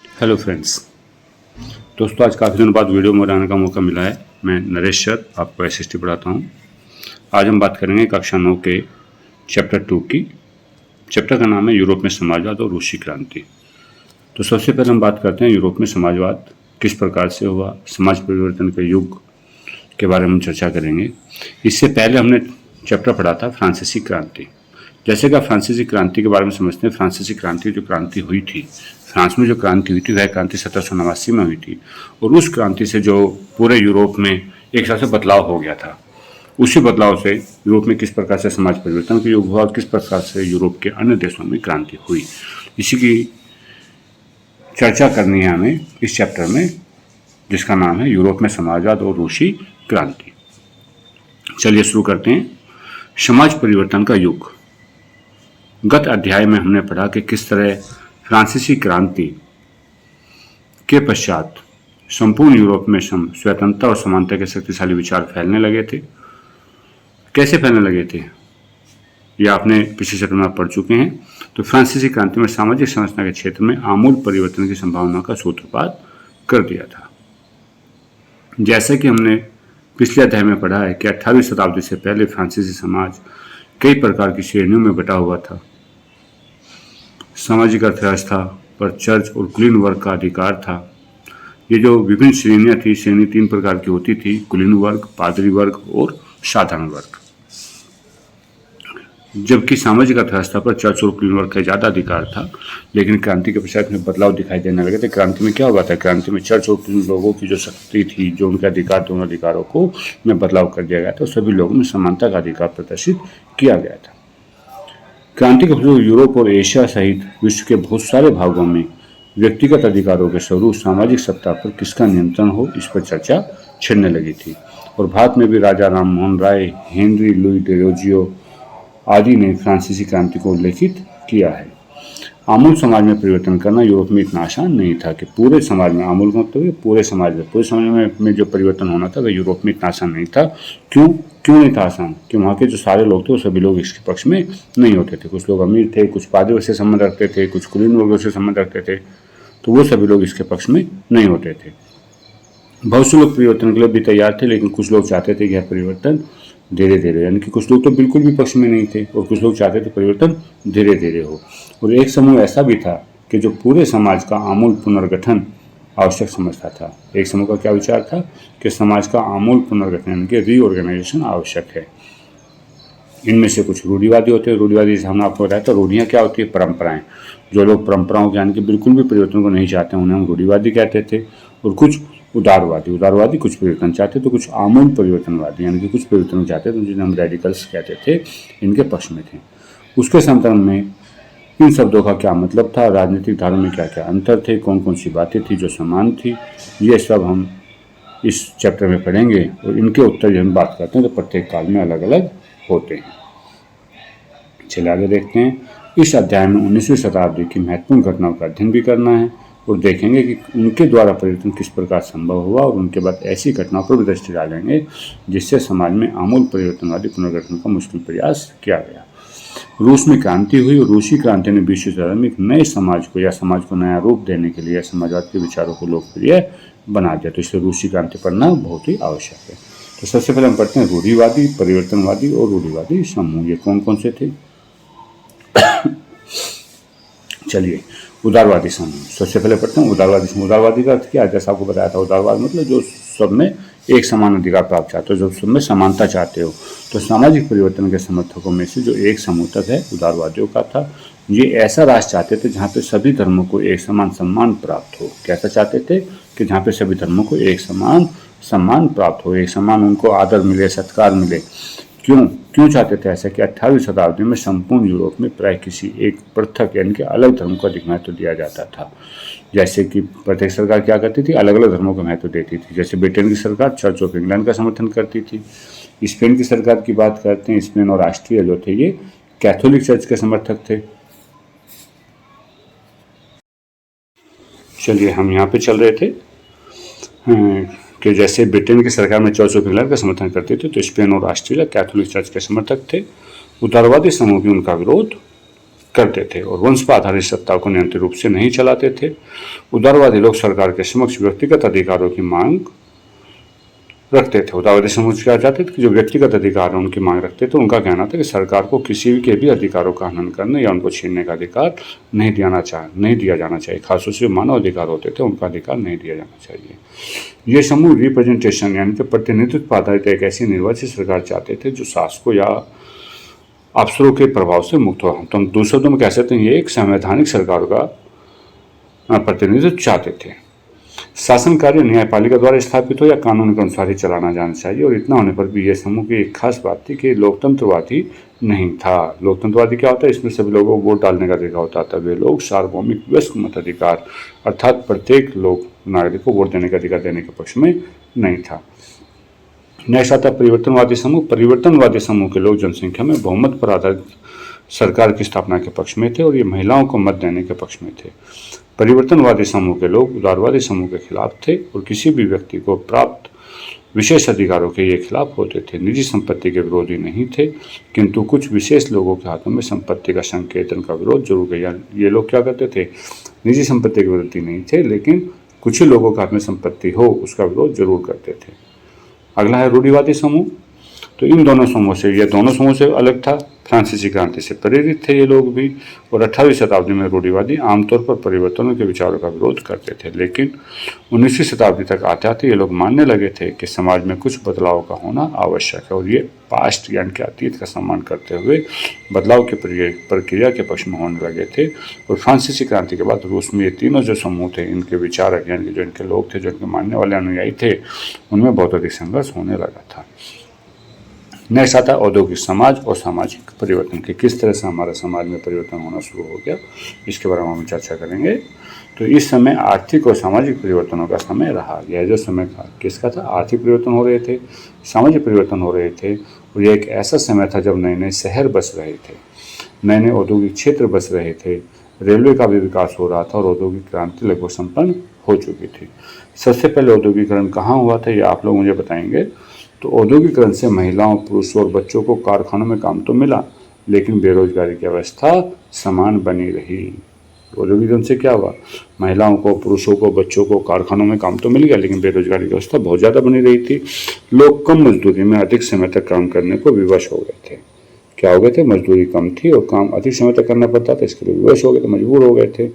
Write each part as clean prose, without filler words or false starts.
Hello friends. दोस्तों, आज काफ़ी दिनों बाद वीडियो में बनाने का मौका मिला है। मैं नरेश सर आपको एसएसटी पढ़ाता हूँ। आज हम बात करेंगे कक्षा 9 के चैप्टर 2 की। चैप्टर का नाम है यूरोप में समाजवाद और रूसी क्रांति। तो सबसे पहले हम बात करते हैं यूरोप में समाजवाद किस प्रकार से हुआ, समाज परिवर्तन के युग के बारे में चर्चा करेंगे। इससे पहले हमने चैप्टर पढ़ा था फ्रांसीसी क्रांति। जैसे कि आप फ्रांसीसी क्रांति के बारे में समझते हैं, फ्रांसीसी क्रांति जो क्रांति हुई थी, फ्रांस में जो क्रांति हुई थी वह क्रांति 1789 में हुई थी। और उस क्रांति से जो पूरे यूरोप में एक हिसाब से बदलाव हो गया था, उसी बदलाव से यूरोप में किस प्रकार से समाज परिवर्तन का युग हुआ और किस प्रकार से यूरोप के अन्य देशों में क्रांति हुई, इसी की चर्चा करनी है हमें इस चैप्टर में, जिसका नाम है यूरोप में समाजवाद और रूसी क्रांति। चलिए शुरू करते हैं। समाज परिवर्तन का युग। गत अध्याय में हमने पढ़ा कि किस तरह फ्रांसीसी क्रांति के पश्चात संपूर्ण यूरोप में स्वतंत्रता और समानता के शक्तिशाली विचार फैलने लगे थे। कैसे फैलने लगे थे ये आपने पिछले चैप्टर में पढ़ चुके हैं। तो फ्रांसीसी क्रांति में सामाजिक संरचना के क्षेत्र में आमूल परिवर्तन की संभावना का सूत्रपात कर दिया था। जैसे कि हमने पिछले अध्याय में पढ़ा है कि 18वीं शताब्दी से पहले फ्रांसीसी समाज कई प्रकार की श्रेणियों में बटा हुआ था। सामाजिक अर्थव्यवस्था पर चर्च और कुलीन वर्ग का अधिकार था। ये जो विभिन्न श्रेणियां थी, श्रेणी 3 प्रकार की होती थी: कुलीन वर्ग, पादरी वर्ग और साधारण वर्ग। जबकि सामाजिक अर्थव्यवस्था पर चर्च और कुलीन वर्ग का ज़्यादा अधिकार था, लेकिन क्रांति के पश्चात में बदलाव दिखाई देने लगे थे। क्रांति में क्या हुआ था? क्रांति में चर्च और कुलीन लोगों की जो शक्ति थी, जो उनके अधिकार थे, उन अधिकारों को में बदलाव कर दिया गया था। सभी लोगों में समानता का अधिकार प्रदर्शित किया गया था। क्रांति के फलस्वरूप यूरोप और एशिया सहित विश्व के बहुत सारे भागों में व्यक्तिगत अधिकारों के स्वरूप सामाजिक सत्ता पर किसका नियंत्रण हो, इस पर चर्चा छिड़ने लगी थी। और भारत में भी राजा Ram Mohan Roy, Henry Louis Derozio आदि ने फ्रांसीसी क्रांति को उल्लेखित किया है। आमूल समाज में परिवर्तन करना यूरोप में इतना आसान नहीं था कि पूरे समाज में, आमूल मतलब पूरे समाज में जो परिवर्तन होना था वह यूरोप में इतना आसान नहीं था। क्यों नहीं था आसान? कि वहाँ के जो सारे लोग थे वो सभी लोग इसके पक्ष में नहीं होते थे। कुछ लोग अमीर थे, कुछ पादरियों से संबंध रखते थे, कुछ कुलीन वर्गों से संबंध रखते थे, तो वो सभी लोग इसके पक्ष में नहीं होते थे। बहुत से लोग परिवर्तन के लिए भी तैयार थे, लेकिन कुछ लोग चाहते थे कि यह परिवर्तन धीरे धीरे, यानी कि कुछ लोग तो बिल्कुल भी पक्ष में नहीं थे और कुछ लोग चाहते थे परिवर्तन धीरे धीरे हो। और एक समूह ऐसा भी था कि जो पूरे समाज का आमूल पुनर्गठन आवश्यक समझता था। एक समूह का क्या विचार था कि समाज का आमूल पुनर्गठन यानी कि रीऑर्गेनाइजेशन आवश्यक है। इनमें से कुछ रूढ़िवादी होते हैं। रूढ़िवादी जैसे हमने आपको बताया, तो रूढ़ियाँ क्या होती है? परंपराएं। जो लोग परंपराओं के यानी कि बिल्कुल भी परिवर्तन को नहीं चाहते उन्हें हम रूढ़िवादी कहते थे। और कुछ उदारवादी कुछ परिवर्तन चाहते, तो कुछ आमूल परिवर्तनवादी यानी कि कुछ परिवर्तन चाहते, तो जिन्हें हम रेडिकल्स कहते थे, इनके पक्ष में थे। उसके संदर्भ में इन शब्दों का क्या मतलब था, राजनीतिक धारों में क्या क्या अंतर थे, कौन कौन सी बातें थी जो समान थी, ये सब हम इस चैप्टर में पढ़ेंगे। और इनके उत्तर जब हम बात करते हैं तो प्रत्येक काल में अलग अलग होते हैं। चलिए आगे देखते हैं। इस अध्याय में 19वीं शताब्दी की महत्वपूर्ण घटनाओं का अध्ययन भी करना है और देखेंगे कि उनके द्वारा परिवर्तन किस प्रकार संभव हुआ, और उनके बाद ऐसी घटनाओं पर भी दृष्टि डालेंगे जिससे समाज में आमूल परिवर्तनवादी पुनर्गठन का मुश्किल प्रयास किया गया। रूस में क्रांति हुई और रूसी क्रांति ने विश्व शताब्दी में एक नए समाज को नया रूप देने के लिए समाजवाद के विचारों को लोकप्रिय बना दिया। तो इसलिए रूसी क्रांति पढ़ना बहुत ही आवश्यक है। तो सबसे पहले हम पढ़ते हैं रूढ़िवादी, परिवर्तनवादी और रूढ़िवादी समूह, ये कौन कौन से थे। चलिए, उदारवादी समूह सबसे पहले पढ़ते हैं। उदारवादी समूह, उदारवादी का अर्थ क्या है? जैसा आपको बताया था, उदारवाद मतलब जो सब में एक समान अधिकार प्राप्त चाहते हो, जो सब में समानता चाहते हो। तो सामाजिक परिवर्तन के समर्थकों में से जो एक समूह तक है उदारवादियों का था। ये ऐसा राष्ट्र चाहते थे जहाँ पे सभी धर्मों को एक समान सम्मान प्राप्त हो। कैसा चाहते थे? कि जहाँ पे सभी धर्मों को एक समान सम्मान प्राप्त हो, एक समान उनको आदर मिले, सत्कार मिले। क्यों चाहते थे ऐसा? कि 18वीं शताब्दी में संपूर्ण यूरोप में प्राय किसी एक पृथक यानी कि अलग धर्म को अधिक महत्व दिया जाता था। जैसे कि प्रत्येक सरकार क्या करती थी? अलग अलग धर्मों को महत्व देती थी। जैसे ब्रिटेन की सरकार चर्च ऑफ इंग्लैंड का समर्थन करती थी। स्पेन की सरकार की बात करते हैं, स्पेन और ऑस्ट्रिया जो थे ये कैथोलिक चर्च के समर्थक थे। चलिए, हम यहाँ पे चल रहे थे कि जैसे ब्रिटेन की सरकार में चर्च ऑफ इंग्लैंड का समर्थन करते थे, तो स्पेन और ऑस्ट्रेलिया कैथोलिक चर्च के समर्थक थे। उदारवादी समूह भी उनका विरोध करते थे और वंश पर आधारित सत्ता को नियंत्रित रूप से नहीं चलाते थे। उदारवादी लोग सरकार के समक्ष व्यक्तिगत अधिकारों की मांग रखते थे। उदारवादी समूह क्या चाहते थे कि जो व्यक्तिगत अधिकार उनकी मांग रखते थे, उनका कहना था कि सरकार को किसी के भी अधिकारों का हनन करने या उनको छीनने का अधिकार नहीं दिया जाना चाहिए। खासतौर से जो मानव अधिकार होते थे उनका अधिकार नहीं दिया जाना चाहिए। ये समूह रिप्रेजेंटेशन यानी कि प्रतिनिधित्व पर आधारित एक ऐसी निर्वाचित सरकार चाहते थे जो शासकों या अफसरों के प्रभाव से मुक्त हो। तो हम दूसरे शब्दों में कह सकते हैं ये एक संवैधानिक सरकार का प्रतिनिधित्व चाहते थे। शासन कार्य न्यायपालिका द्वारा स्थापित हो या कानून के अनुसार ही चलाना जाना चाहिए। और इतना होने पर भी यह समूह की एक खास बात थी कि लोकतंत्रवादी नहीं था। लोकतंत्रवादी क्या होता है? इसमें सभी लोगों को वोट डालने का अधिकार होता था। वे लोग सार्वभौमिक वयस्क मताधिकार अर्थात प्रत्येक लोग नागरिक को वोट देने का अधिकार देने के पक्ष में नहीं था। नेक्स्ट आता परिवर्तनवादी समूह। परिवर्तनवादी समूह के लोग जनसंख्या में बहुमत पर आधारित सरकार की स्थापना के पक्ष में थे और ये महिलाओं को मत देने के पक्ष में थे। परिवर्तनवादी समूह के लोग उदारवादी समूह के खिलाफ थे और किसी भी व्यक्ति को प्राप्त विशेष अधिकारों के ये खिलाफ होते थे। निजी संपत्ति के विरोधी नहीं थे, किंतु कुछ विशेष लोगों के हाथों में संपत्ति का संकेतन का विरोध जरूर किया। ये लोग क्या करते थे? निजी संपत्ति के विरोधी नहीं थे, लेकिन कुछ ही लोगों के हाथ में संपत्ति हो उसका विरोध जरूर करते थे। अगला है रूढ़िवादी समूह। तो इन दोनों समूह से अलग था। फ्रांसीसी क्रांति से प्रेरित थे ये लोग भी और 18वीं शताब्दी में रूढ़िवादी आमतौर पर परिवर्तनों के विचारों का विरोध करते थे। लेकिन 19वीं शताब्दी तक आते आते ये लोग मानने लगे थे कि समाज में कुछ बदलाव का होना आवश्यक है और ये पास्ट यानी कि अतीत का सम्मान करते हुए बदलाव की प्रक्रिया के पक्ष में होने लगे थे। और फ्रांसीसी क्रांति के बाद रूस में ये तीनों जो समूह थे, इनके विचारक यानी कि जो इनके लोग थे, जो इनके मानने वाले अनुयायी थे, उनमें बहुत अधिक संघर्ष होने लगा था। नेक्स्ट आता है औद्योगिक समाज और सामाजिक परिवर्तन के किस तरह से हमारे समाज में परिवर्तन होना शुरू हो गया, इसके बारे में हम चर्चा करेंगे। तो इस समय आर्थिक और सामाजिक परिवर्तनों का समय रहा। यह जो समय था किसका था? आर्थिक परिवर्तन हो रहे थे, सामाजिक परिवर्तन हो रहे थे और यह एक ऐसा समय था जब नए नए शहर बस रहे थे, नए नए औद्योगिक क्षेत्र बस रहे थे, रेलवे का भी विकास हो रहा था और औद्योगिक क्रांति लगभग संपन्न हो चुकी थी। सबसे पहले औद्योगिकरण कहाँ हुआ था ये आप लोग मुझे बताएंगे। तो औद्योगिकरण से महिलाओं, पुरुषों और बच्चों को कारखानों में काम तो मिला, लेकिन बेरोजगारी की अवस्था समान बनी रही। औद्योगिकरण से क्या हुआ? महिलाओं को, पुरुषों को, बच्चों को कारखानों में काम तो मिल गया, लेकिन बेरोजगारी की अवस्था बहुत ज़्यादा बनी रही थी। लोग कम मजदूरी में अधिक समय तक काम करने को विवश हो गए थे। क्या हो गए थे? मजदूरी कम थी और काम अधिक समय तक करना पड़ता था, इसके लिए विवश हो गए थे, मजबूर हो गए थे।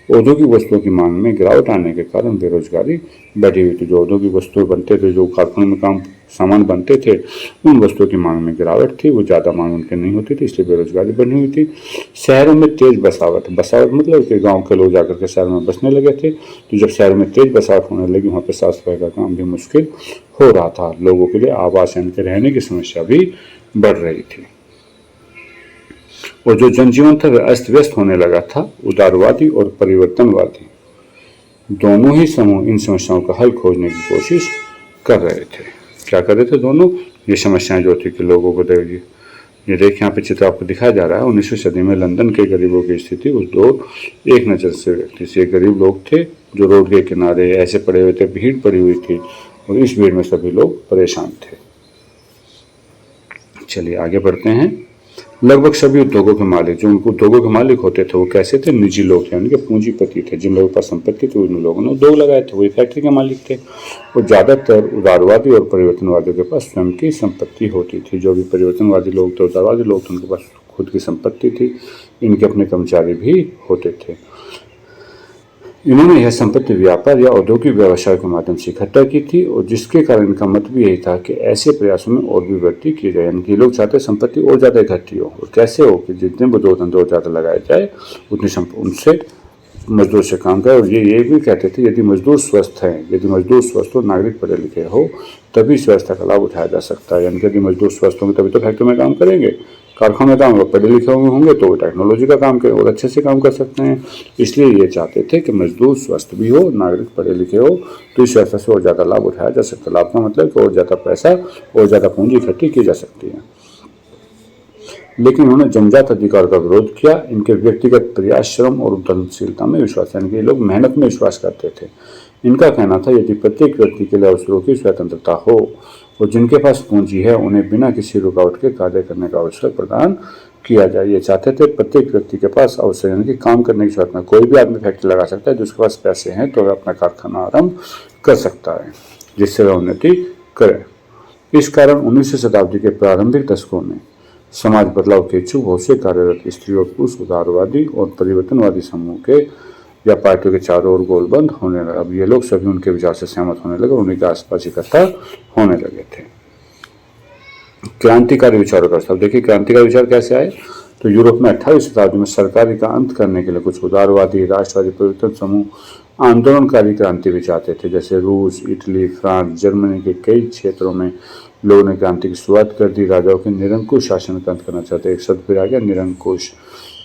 औद्योगिक वस्तुओं की मांग में गिरावट आने के कारण बेरोजगारी बढ़ी हुई थी। जो औद्योगिक वस्तुएं बनते थे, जो कारखानों में काम सामान बनते थे, उन वस्तुओं की मांग में गिरावट थी, वो ज़्यादा मांग उनकी नहीं होती थी, इसलिए बेरोजगारी बढ़ी हुई थी। शहरों में तेज बसावट मतलब कि गाँव के लोग जाकर के शहरों में बसने लगे थे। तो जब शहरों में तेज बसावट होने लगी, वहाँ पर साफ सफाई का काम भी मुश्किल हो रहा था। लोगों के लिए आवास यानी कि रहने की समस्या भी बढ़ रही थी और जो जनजीवन था वह अस्त व्यस्त होने लगा था। उदारवादी और परिवर्तनवादी दोनों ही समूह इन समस्याओं का हल खोजने की कोशिश कर रहे थे। क्या कर रहे थे दोनों? ये समस्याएं जो थी कि लोगों को देखिए, ये देखिए यहाँ पे चित्र आपको दिखाया जा रहा है। 19वीं सदी में लंदन के गरीबों की स्थिति उस दौर एक नज़र से व्यक्ति से गरीब लोग थे जो रोड के किनारे ऐसे पड़े हुए थे, भीड़ पड़ी हुई थी और इस भीड़ में सभी लोग परेशान थे। चलिए आगे बढ़ते हैं। लगभग सभी उद्योगों के मालिक, जो उनको उद्योगों के मालिक होते थे, वो कैसे थे? निजी लोग थे, उनके पूंजीपति थे। जिन लोगों के पास संपत्ति थी उन लोगों ने उद्योग लगाए थे, वही फैक्ट्री के मालिक थे। और ज़्यादातर उदारवादी और परिवर्तनवादियों के पास स्वयं की संपत्ति होती थी। जो भी परिवर्तनवादी लोग थे, उदारवादी लोग थे, उनके पास खुद की संपत्ति थी, इनके अपने कर्मचारी भी होते थे। इन्होंने यह संपत्ति व्यापार या औद्योगिक व्यवसाय के माध्यम से इकट्ठा की थी और जिसके कारण इनका मत भी यही था कि ऐसे प्रयासों में और भी वृद्धि की जाए। यानी कि लोग चाहते संपत्ति और ज़्यादा इकट्ठी हो और कैसे हो कि जितने उद्योग धंधे और ज़्यादा लगाए जाए उतनी उनसे मजदूर से काम करे। और ये भी कहते थे यदि मजदूर स्वस्थ हैं, यदि मजदूर स्वस्थ हो, नागरिक पढ़े लिखे हो, तभी इस व्यवस्था का लाभ उठाया जा सकता है। यानी कि यदि मजदूर स्वस्थ होंगे तभी तो फैक्ट्री में काम करेंगे, कारखानों में काम, पढ़े लिखे होंगे तो टेक्नोलॉजी का काम करें और अच्छे से काम कर सकते हैं। इसलिए ये चाहते थे कि मजदूर स्वस्थ भी हो, नागरिक पढ़े लिखे हो, तो इस व्यवस्था से और ज़्यादा लाभ उठाया जा सकता है। लाभ का मतलब कि और ज़्यादा पैसा और ज़्यादा पूंजी इकट्ठी की जा सकती है। लेकिन उन्होंने जन्मजात अधिकार का विरोध किया। इनके व्यक्तिगत प्रयास, श्रम और उद्यमशीलता में विश्वास, यानी कि ये लोग मेहनत में विश्वास करते थे। इनका कहना था यदि प्रत्येक व्यक्ति के लिए अवसरों की स्वतंत्रता हो और जिनके पास पूंजी है उन्हें बिना किसी रुकावट के कार्य करने का अवसर प्रदान किया जाए। ये चाहते थे प्रत्येक व्यक्ति के पास अवसर, यानी कि काम करने की जरूरत में कोई भी आदमी फैक्ट्री लगा सकता है, जिसके पास पैसे हैं तो वह अपना कारखाना आरंभ कर सकता है, जिससे वह उन्नति करे। इस कारण 19वीं शताब्दी के प्रारंभिक दशकों में समाज बदलाव के इच्छुक बहुत से कार्यरत स्त्री और पुरुष उदारवादी और परिवर्तनवादी समूह के या पार्टियों के चारों ओर गोलबंद होने लगा। अब ये लोग सभी उनके विचार से सहमत होने लगे और उन्हीं के आसपास इकट्ठा होने लगे थे। क्रांतिकारी विचारों का प्रस्ताव। देखिए क्रांतिकारी विचार कैसे आए, तो यूरोप में 18वीं शताब्दी में सरकारी का अंत करने के लिए कुछ उदारवादी राष्ट्रवादी परिवर्तन समूह आंदोलनकारी क्रांति भी चाहते थे। जैसे रूस, इटली, फ्रांस, जर्मनी के कई क्षेत्रों में लोगों ने क्रांति की शुरुआत कर दी। राजाओं के निरंकुश शासन का अंत करना चाहते। एक शब्द फिर आ गया, निरंकुश।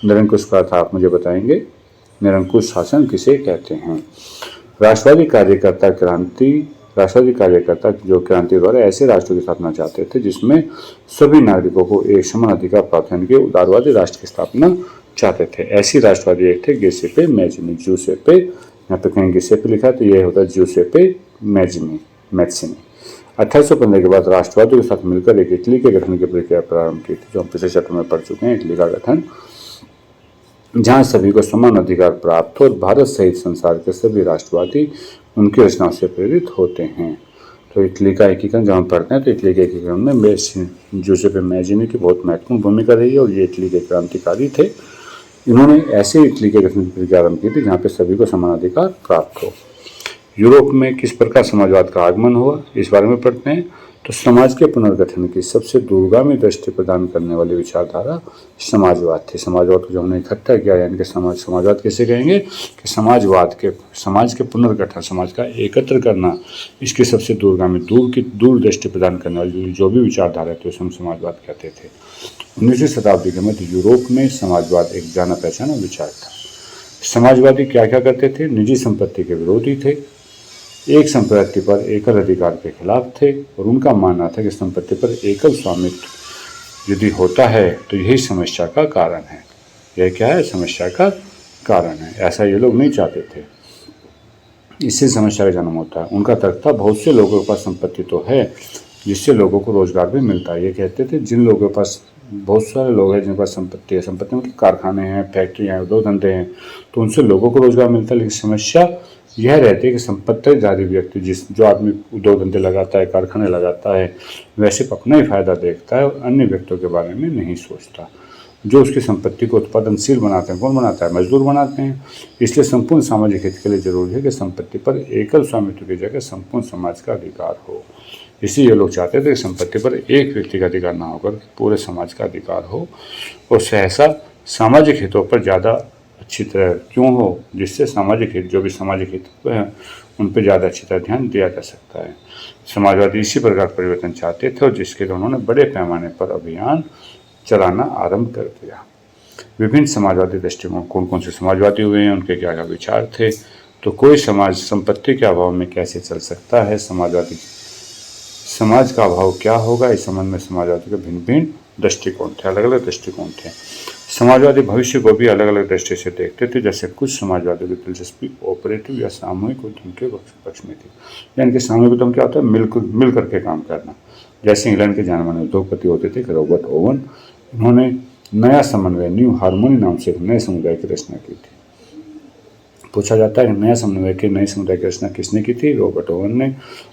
निरंकुश का अर्थ आप मुझे बताएंगे, निरंकुश शासन किसे कहते हैं। राष्ट्रवादी कार्यकर्ता जो क्रांति द्वारा ऐसे राष्ट्र की स्थापना चाहते थे जिसमें सभी नागरिकों को एक समान अधिकार प्राप्त होने के उदारवादी राष्ट्र की स्थापना चाहते थे। ऐसी राष्ट्रवादी एक थे गिउसेप्पे मैज़िनी। जिउसेप्पे, यहाँ पे कहीं गिउसेप्पे लिखा है तो यह होता है जिउसेप्पे मैज़िनी। 1815 के बाद राष्ट्रवादियों के साथ मिलकर एक इटली के गठन की प्रक्रिया प्रारंभ की थी, जो हम पिछले चैप्टर में पढ़ चुके हैं। इटली का गठन, जहाँ सभी को समान अधिकार प्राप्त हो और भारत सहित संसार के सभी राष्ट्रवादी उनकी रचनाओं से प्रेरित होते हैं। तो इटली का एकीकरण जब हम पढ़ते हैं तो इटली के एकीकरण में जिउसेप्पे मैज़िनी की बहुत महत्वपूर्ण भूमिका रही है और ये इटली के क्रांतिकारी थे। इन्होंने ऐसे इटली के गठन की प्रक्रिया आरंभ की थी जहाँ पे सभी को समान अधिकार प्राप्त हो। यूरोप में किस प्रकार समाजवाद का आगमन हुआ, इस बारे में पढ़ते हैं। तो समाज के पुनर्गठन की सबसे दूरगामी दृष्टि प्रदान करने वाली विचारधारा समाजवाद थी। समाजवाद को जो हमने इकट्ठा किया, यानी कि समाजवाद कैसे कहेंगे कि समाज के पुनर्गठन, समाज का एकत्र करना, इसकी सबसे दूरगामी दूर दृष्टि प्रदान करने वाली जो भी विचारधारा थी उसे हम समाजवाद कहते थे। 19वीं शताब्दी के मध्य यूरोप में समाजवाद एक जाना पहचाना विचार था। समाजवादी क्या क्या करते थे, निजी संपत्ति के विरोधी थे, एक संपत्ति पर एकल अधिकार के खिलाफ थे और उनका मानना था कि संपत्ति पर एकल स्वामित्व यदि होता है तो यही समस्या का कारण है। यह क्या है, समस्या का कारण है। ऐसा ये लोग नहीं चाहते थे, इससे समस्या का जन्म होता है। उनका तर्क था बहुत से लोगों के पास संपत्ति तो है जिससे लोगों को रोजगार भी मिलता है। ये कहते थे जिन लोगों के पास, बहुत सारे लोग हैं जिनके पास संपत्ति है, संपत्ति मतलब कारखाने हैं, फैक्ट्रियाँ हैं, उद्योग धंधे हैं, तो उनसे लोगों को रोजगार मिलता है। लेकिन समस्या यह रहती है कि संपत्तिधारी व्यक्ति जो आदमी उद्योग धंधे लगाता है, कारखाने लगाता है, वह सिर्फ अपना ही फायदा देखता है और अन्य व्यक्तियों के बारे में नहीं सोचता। जो उसकी संपत्ति को उत्पादनशील बनाते हैं, कौन बनाता है, मजदूर बनाते हैं। इसलिए संपूर्ण सामाजिक हित के लिए जरूरी है कि संपत्ति पर एकल स्वामित्व की जगह संपूर्ण समाज का अधिकार हो। इसलिए ये लोग चाहते थे कि संपत्ति पर एक व्यक्ति का अधिकार ना होकर पूरे समाज का अधिकार हो और सहसा सामाजिक हितों पर ज़्यादा अच्छी तरह क्यों हो, जिससे सामाजिक हित, जो भी सामाजिक हित हैं उन पर ज़्यादा अच्छी तरह ध्यान दिया जा सकता है। समाजवादी इसी प्रकार परिवर्तन चाहते थे और जिसके लिए उन्होंने बड़े पैमाने पर अभियान चलाना आरंभ कर दिया। विभिन्न समाजवादी दृष्टिकोण, कौन कौन से समाजवादी हुए हैं, उनके क्या क्या विचार थे। तो कोई समाज संपत्ति के अभाव में कैसे चल सकता है, समाज का अभाव क्या होगा, इस संबंध में समाजवादी के भिन्न भिन्न दृष्टिकोण थे, अलग अलग दृष्टिकोण थे। समाजवादी भविष्य को भी अलग अलग दृष्टि से देखते थे। जैसे कुछ समाजवादियों की दिलचस्पी ऑपरेटिव या सामूहिक उद्यम के पक्ष में थी, यानी कि सामूहिक उद्यम क्या होता है, मिल करके काम करना। जैसे इंग्लैंड के जाने माने उद्योगपति होते थे रॉबर्ट ओवन, इन्होंने नया समन्वय, न्यू हार्मोनी नाम से एक नए समुदाय की रचना की थी। पूछा जाता है नए समुदाय की रचना किसने की थी, रॉबर्ट ओवन ने।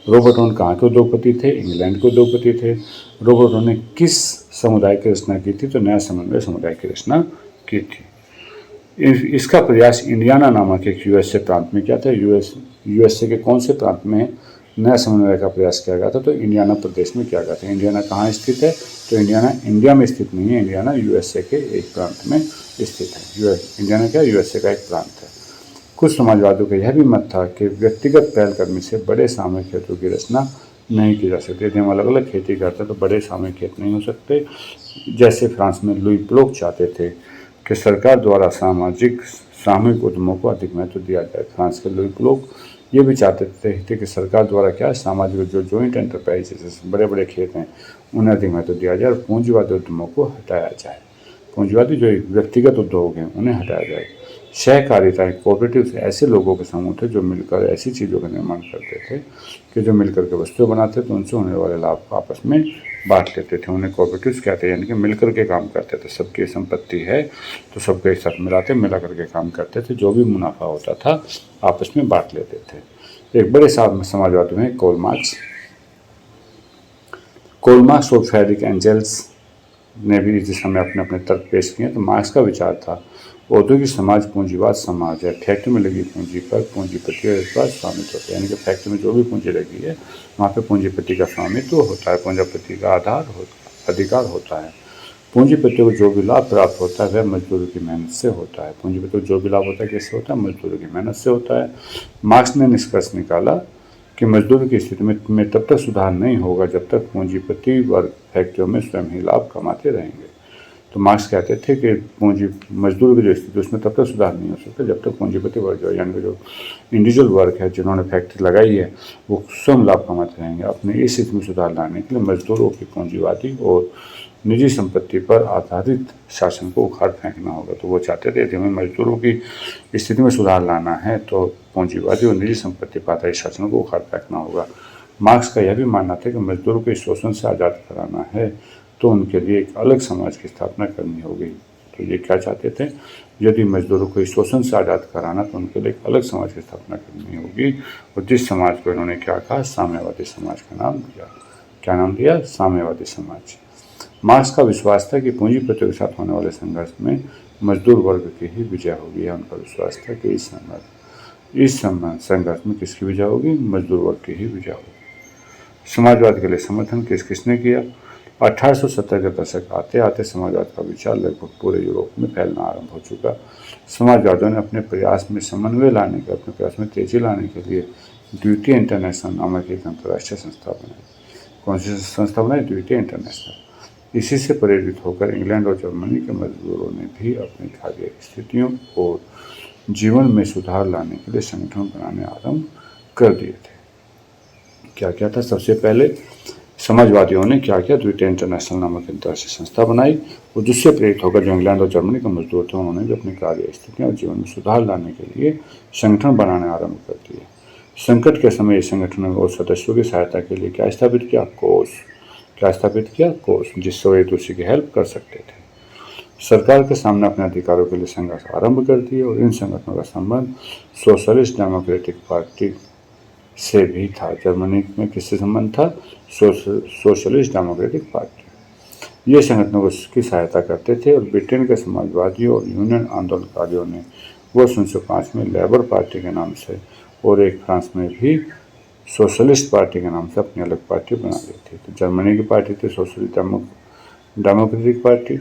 रॉबर्ट ओवन कहाँ के उद्योगपति थे, इंग्लैंड के उद्योगपति थे। रॉबर्ट ओवन ने किस समुदाय की रचना की थी, तो नया समन्वय समुदाय की रचना की थी। इसका प्रयास इंडियाना नामक एक यूएसए प्रांत में किया था। यूएसए के कौन से प्रांत में नया समन्वय का प्रयास किया गया था, तो इंडियाना प्रदेश में किया गया था। इंडियाना कहाँ स्थित है, तो इंडियाना इंडिया में स्थित नहीं है, इंडियाना यूएसए के एक प्रांत में स्थित है। इंडियाना क्या, यूएसए का एक प्रांत है। कुछ समाजवादियों का यह भी मत था कि व्यक्तिगत पहलकदमी से बड़े सामूहिक खेतों की रचना नहीं की जा सकती। यदि हम अलग अलग खेती करते तो बड़े सामूहिक खेत नहीं हो सकते। जैसे फ्रांस में लुई ब्लॉक चाहते थे कि सरकार द्वारा सामूहिक उद्यमों को अधिक महत्व दिया जाए। फ्रांस के लुई ब्लॉक ये भी चाहते थे कि सरकार द्वारा क्या सामाजिक जो जॉइंट एंटरप्राइजेस, बड़े बड़े खेत हैं, उन्हें अधिक महत्व दिया जाए और पूंजीवादी उद्यमों को हटाया जाए। पूंजीवादी जो व्यक्तिगत उद्योग हैं उन्हें हटाया जाए। सहकारिता, कोऑपरेटिव ऐसे लोगों के समूह थे जो मिलकर ऐसी चीज़ों का निर्माण करते थे कि जो मिलकर के वस्तुएं बनाते थे, उनसे होने वाले लाभ को आपस में बांट लेते थे। उन्हें कोऑपरेटिव्स कहते हैं, यानी कि मिलकर के काम करते थे। सबकी संपत्ति है तो सबको एक साथ मिला करके काम करते थे। जो भी मुनाफा होता था आपस में बांट लेते थे। एक बड़े समाजवादी में कोल मार्क्स और फ्रेडरिक एंजेल्स ने भी इस दिशा में अपने अपने तर्क पेश किए। तो मार्क्स का विचार था औद्योगिक समाज पूंजीवाद समाज है। फैक्ट्री में लगी पूंजी पर पूंजीपति का इस स्वामित्व होता है, यानी कि फैक्ट्री में जो भी पूंजी लगी है वहाँ पे पूंजीपति का स्वामित्व होता है, पूंजीपति का अधिकार होता है। पूंजीपति को जो भी लाभ प्राप्त होता है वह मजदूरों की मेहनत से होता है। पूंजीपति को जो भी लाभ होता है कैसे होता है? मजदूरों की मेहनत से होता है। मार्क्स ने निष्कर्ष निकाला कि मजदूरों की स्थिति में तब तक सुधार नहीं होगा जब तक पूंजीपति वर्ग फैक्ट्रियों में स्वयं ही लाभ कमाते रहेंगे। तो मार्क्स कहते थे कि मजदूर की जो स्थिति उसमें तब तक सुधार नहीं हो सकता जब तक पूंजीपति वर्ग यानी कि जो इंडिविजुअल वर्ग है जिन्होंने फैक्ट्री लगाई है वो स्वयं लाभ कमाते रहेंगे। अपने इस स्थिति में सुधार लाने के लिए मजदूरों की पूंजीवादी और निजी संपत्ति पर आधारित शासन को उखाड़ फेंकना होगा। तो वो चाहते थे कि हमें मजदूरों की स्थिति में सुधार लाना है तो पूंजीवादी और निजी संपत्ति पर आधारित शासन को उखाड़ फेंकना होगा। मार्क्स का यह भी मानना था कि मजदूरों को इस शोषण से आज़ाद कराना है तो उनके लिए एक अलग समाज की स्थापना करनी होगी। तो ये क्या चाहते थे? यदि मजदूरों को इस शोषण से आज़ाद कराना तो उनके लिए एक अलग समाज की स्थापना करनी होगी। और जिस समाज को इन्होंने क्या कहा? साम्यवादी समाज का नाम दिया। क्या नाम दिया? साम्यवादी समाज। मार्क्स का विश्वास था कि पूंजीपतियों के साथ होने वाले संघर्ष में मजदूर वर्ग की ही विजय होगी। उनका विश्वास था कि इस संघर्ष में किसकी विजय होगी? मजदूर वर्ग की ही विजय होगी। समाजवाद के लिए समर्थन किसने किया? 1870 के दशक आते आते समाजवाद का विचार लगभग पूरे यूरोप में फैलना आरंभ हो चुका। समाजवादियों ने अपने प्रयास में तेजी लाने के लिए द्वितीय इंटरनेशनल नामक एक अंतर्राष्ट्रीय संस्था बनाई। कौन सी संस्था बनाई? द्वितीय इंटरनेशनल। इसी से प्रेरित होकर इंग्लैंड और जर्मनी के मजदूरों ने भी अपनी कार्य स्थितियों और जीवन में सुधार लाने के लिए संगठन बनाने आरंभ कर दिए थे। क्या क्या था? सबसे पहले समाजवादियों ने क्या किया? द्वितीय इंटरनेशनल नामक अंतर्राष्ट्रीय संस्था बनाई और जिससे प्रेरित होकर जो इंग्लैंड और जर्मनी के मजदूर थे उन्होंने भी अपनी कार्य स्थितियों और जीवन में सुधार लाने के लिए संगठन बनाने आरंभ कर दिए। संकट के समय इस संगठन और सदस्यों की सहायता के लिए क्या स्थापित किया? कोष। क्या स्थापित किया? कोष, जिससे वो एक दूसरे की हेल्प कर सकते थे। सरकार के सामने अपने अधिकारों के लिए संघर्ष आरंभ कर दिए और इन संगठनों का संबंध सोशलिस्ट डेमोक्रेटिक पार्टी से भी था। जर्मनी में किससे संबंध था? Socialist democratic party. ये संगठनों की सहायता करते थे और ब्रिटेन के समाजवादियों और यूनियन आंदोलनकारियों ने वर्ष 1905 में लेबर पार्टी के नाम से और एक फ्रांस में भी सोशलिस्ट पार्टी के नाम से अपनी अलग पार्टी बना ली थी। तो जर्मनी की पार्टी थी सोशलिस्ट डेमोक्रेटिक पार्टी,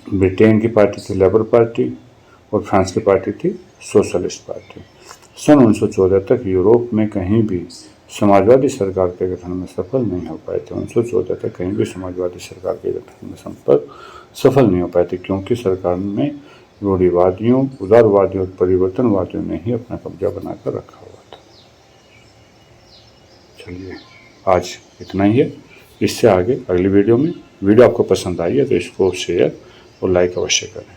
ब्रिटेन की पार्टी थी लेबर पार्टी और फ्रांस की पार्टी थी सोशलिस्ट पार्टी। सन 1914 तक यूरोप में कहीं भी समाजवादी सरकार के गठन में सफल नहीं हो पाए थे। 1914 तक कहीं भी समाजवादी सरकार के गठन में सफल नहीं हो पाए थे क्योंकि सरकार में रूढ़िवादियों, उदारवादियों और परिवर्तनवादियों ने ही अपना कब्जा बनाकर रखा हुआ था। चलिए आज इतना ही है। इससे आगे अगली वीडियो में, वीडियो आपको पसंद आई है तो इसको शेयर और लाइक अवश्य करें।